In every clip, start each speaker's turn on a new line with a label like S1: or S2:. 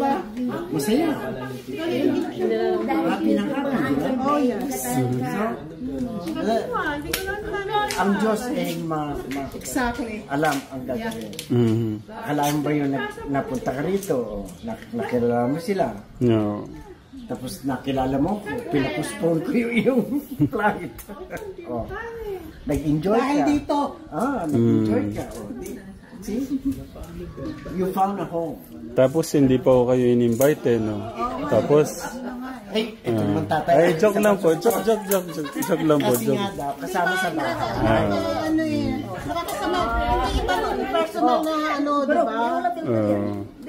S1: ba?
S2: Masaya. Happy na happy.
S1: Oh, yes.
S2: Ang Diyos ay
S1: Exactly.
S2: alam ang gagawin. Akalain ba yun napunta ka rito? Nakilala mo sila?
S3: No.
S2: Tapos nakilala mo, pinapuspon ko yung flight. Oh. Nag-enjoy ka.
S1: Dahil dito.
S2: Nag-enjoy ka. Oh. See? You found a home.
S3: Tapos hindi pa ako kayo in-invite no? Tapos
S2: Ay, ito naman tatay.
S3: ay, joke lang po. Joke lang po.
S2: Kasi nga daw, kasama sa bahay.
S1: Ano eh. Nakakasama. Hindi iba yung personal na ano, di ba?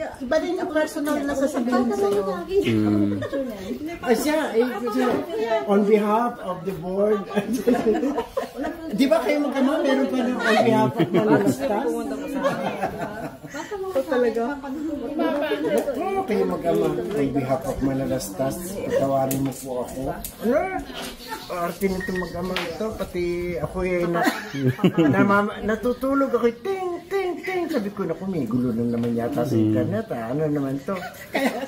S1: Iba din yung personal na sasabihin sa'yo.
S2: Ay siya, on behalf of the board. Di ba kayo magkama? Meron pa rin on behalf of Manalastas?
S1: Ito talaga.
S2: Oo, kayo magkama on behalf of Manalastas. Patawarin mo po ako. Ano? Arte nito magkama ito. Pati ako natutulog ako. Ting! Sabi ko na may gulo na naman yata sa internet. Ano naman to?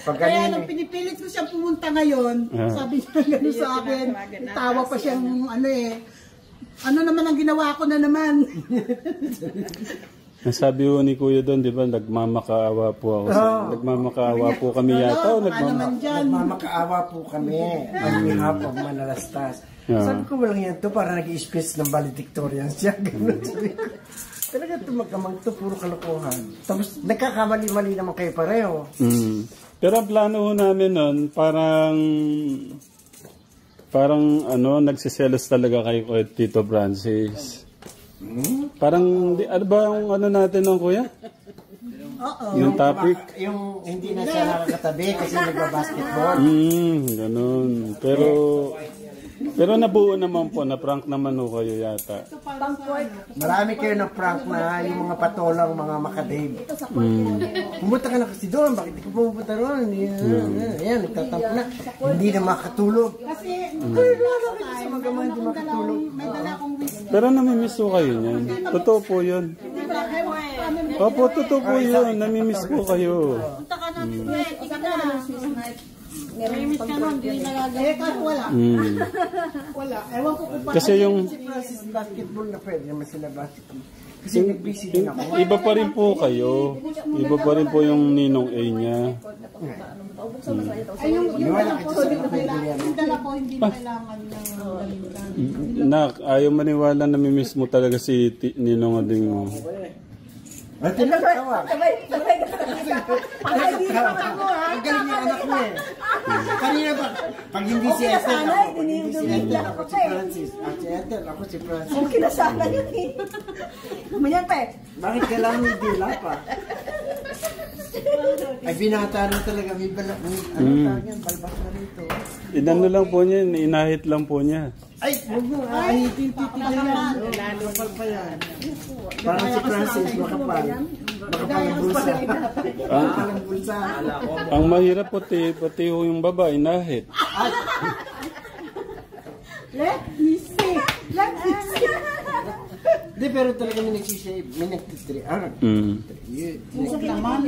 S1: Kaya nung pinipilit ko siya pumunta ngayon, sabi niya gano'n sa akin, tawa pa siyang ano eh. Ano naman ang ginawa ko na naman?
S3: nasabi ko ni Kuya doon, di ba, nagmamakaawa po ako. Nagmamakaawa po kami yata.
S2: Nagmamakaawa po kami on behalf of Manalastas. Sabi ko walang yan to, para nag-i-space ng valedictorian siya. Ganun sabi ko. Talaga ito magkamang ito, puro kalokohan. Tapos nagkakamali-mali naman kayo pareho.
S3: Pero ang plano ho namin nun, parang ano, nagsiselos talaga kayo kay Tito Francis. Parang, ano ba yung ano natin ng Kuya? Yung topic?
S2: Yung hindi na siya nakakatabi kasi nagbabasketball.
S3: Ganun. Pero nabuo naman po, na-prank naman ho kayo yata.
S2: Marami kayo na prank na yung mga patolang, mga makadave. Pumunta ka na kasi doon, bakit di ko pumunta doon? Yan, nagtatampo na. Hindi na makatulog.
S1: Kasi,
S2: sa magama hindi makatulog.
S3: Pero namimiss ko kayo niyan. Totoo po yun. Opo, totoo po yun. Namimiss ko kayo.
S1: punta ka na, ikaw na. Narimis ka nun, hindi nagagawin. Kahit wala. Wala. Ewan ko kung
S3: Kasi yung
S2: si Francis basketball na pwede naman sila basketball. Kasi nag-busy din ako.
S3: iba pa rin po kayo. Iba pa rin po yung ninong A niya.
S1: ay yung dala ko, hindi na kailangan ng gamitan.
S3: Nak, ayaw maniwala namimiss mo talaga si ninong Ading mo.
S2: At tinatawa. Ang galing yung anak mo eh. Kanina ba? Pag hindi si Ethel, ako si Francis. At si Ethel, ako si Francis.
S1: Okay na sana yun eh. Manyan pa eh.
S2: Bakit kailangan may dila pa? Ay binata rin talaga. May balak. Ano tawag yan? Balbas na rito.
S3: Inano lang po niya, inahit lang po niya.
S2: Ay, huwag mo. Ay, titi na yan. Makapal pa yan. Parang si Francis, makapal. Makapal ang bulsa. Makapal ang bulsa.
S3: Ang mahirap pati yung baba, inahit.
S1: Let me see. Let me see.
S2: Hindi, pero talaga may nagsishave. May nagtitri.
S1: Musok naman.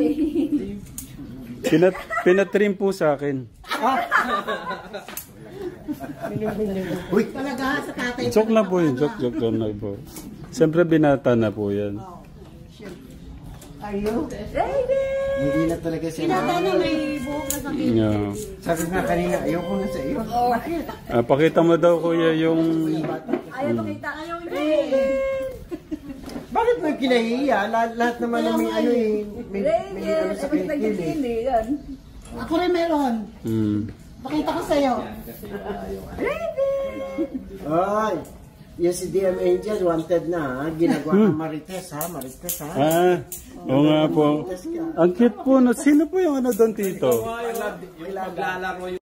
S3: Pinatrim po sa akin.
S2: Uy,
S1: Talaga sa tatay.
S3: Joke lang po yun. Joke lang po. Siyempre binata na po yan.
S1: Ayo.
S2: hindi na talaga siya.
S1: Pinata na may buhok na sakit.
S3: Yeah.
S2: Sabi nga kanina, ayoko na sa iyo. Bakit?
S3: Pakita mo daw kuya yung...
S1: Ayaw makita. Ayaw
S2: Bakit mo kinahiya? Lahat naman na may ano eh. May ano sa kilikili.
S1: Ako rin meron. Pakita ko sa'yo.
S2: Ay, yung si DM Angel wanted na ha. Ginagawa ng Marites ha. Marites ha.
S3: Oo nga po. Ang cute po. Sino po yung ano doon, Tito?
S2: Naglalaro